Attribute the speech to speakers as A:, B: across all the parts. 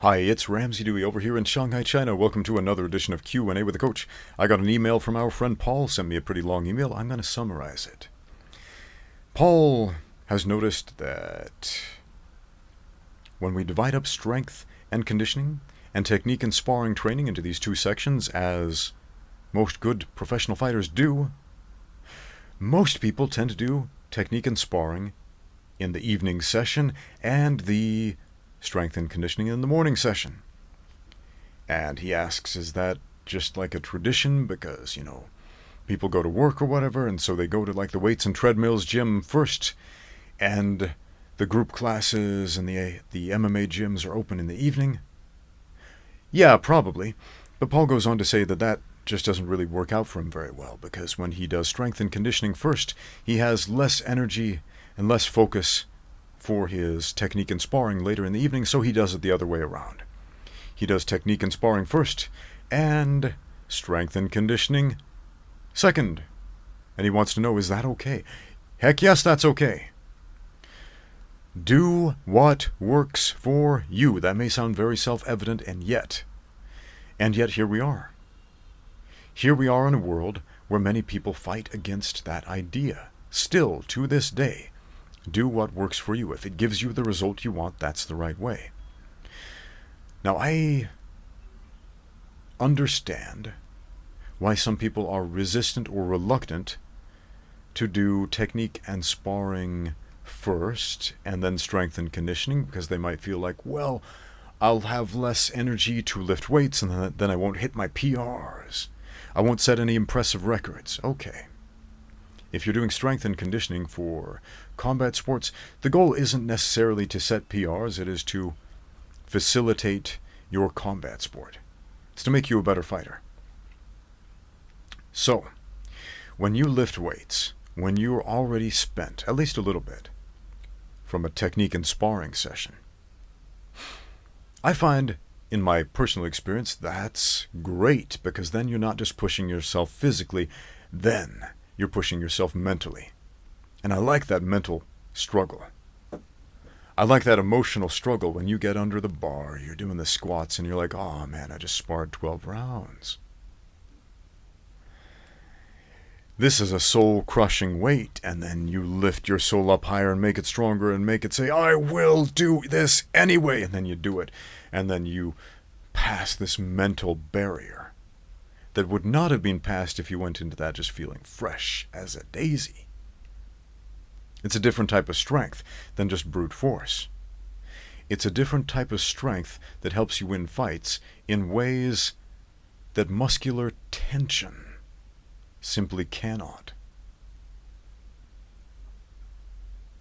A: Hi, it's Ramsey Dewey over here in Shanghai, China. Welcome to another edition of Q&A with the Coach. I got an email from our friend Paul, sent me a pretty long email. I'm going to summarize it. Paul has noticed that when we divide up strength and conditioning and technique and sparring training into these two sections, as most good professional fighters do, most people tend to do technique and sparring in the evening session and the strength and conditioning in the morning session. And he asks, is that just like a tradition because, people go to work or whatever, and so they go to like the weights and treadmills gym first, and the group classes and the MMA gyms are open in the evening? Yeah, probably. But Paul goes on to say that just doesn't really work out for him very well, because when he does strength and conditioning first, he has less energy and less focus for his technique and sparring later in the evening, so he does it the other way around. He does technique and sparring first, and strength and conditioning second. And he wants to know, is that okay? Heck yes, that's okay. Do what works for you. That may sound very self-evident, and yet here we are. Here we are in a world where many people fight against that idea. Still, to this day, do what works for you. If it gives you the result you want, that's the right way. Now, I understand why some people are resistant or reluctant to do technique and sparring first and then strength and conditioning, because they might feel like, well, I'll have less energy to lift weights and then I won't hit my PRs. I won't set any impressive records. Okay. If you're doing strength and conditioning for combat sports, the goal isn't necessarily to set PRs, it is to facilitate your combat sport. It's to make you a better fighter. So, when you lift weights, when you're already spent, at least a little bit, from a technique and sparring session, I find, in my personal experience, that's great, because then you're not just pushing yourself physically, then you're pushing yourself mentally. And I like that mental struggle. I like that emotional struggle when you get under the bar, you're doing the squats, and you're like, oh man, I just sparred 12 rounds. This is a soul-crushing weight, and then you lift your soul up higher and make it stronger and make it say, I will do this anyway, and then you do it. And then you pass this mental barrier that would not have been passed if you went into that just feeling fresh as a daisy. It's a different type of strength than just brute force. It's a different type of strength that helps you win fights in ways that muscular tension simply cannot.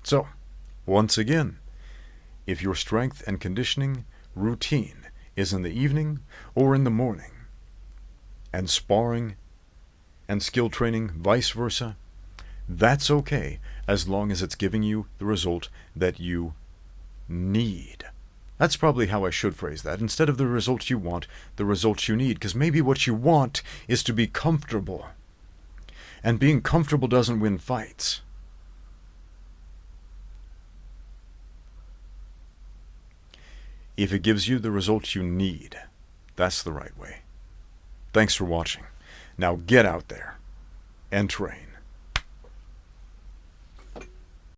A: So, once again, if your strength and conditioning routine is in the evening or in the morning, and sparring and skill training vice versa, that's okay as long as it's giving you the result that you need. That's probably how I should phrase that. Instead of the results you want, the results you need. Because maybe what you want is to be comfortable. And being comfortable doesn't win fights. If it gives you the results you need, that's the right way. Thanks for watching. Now get out there and train.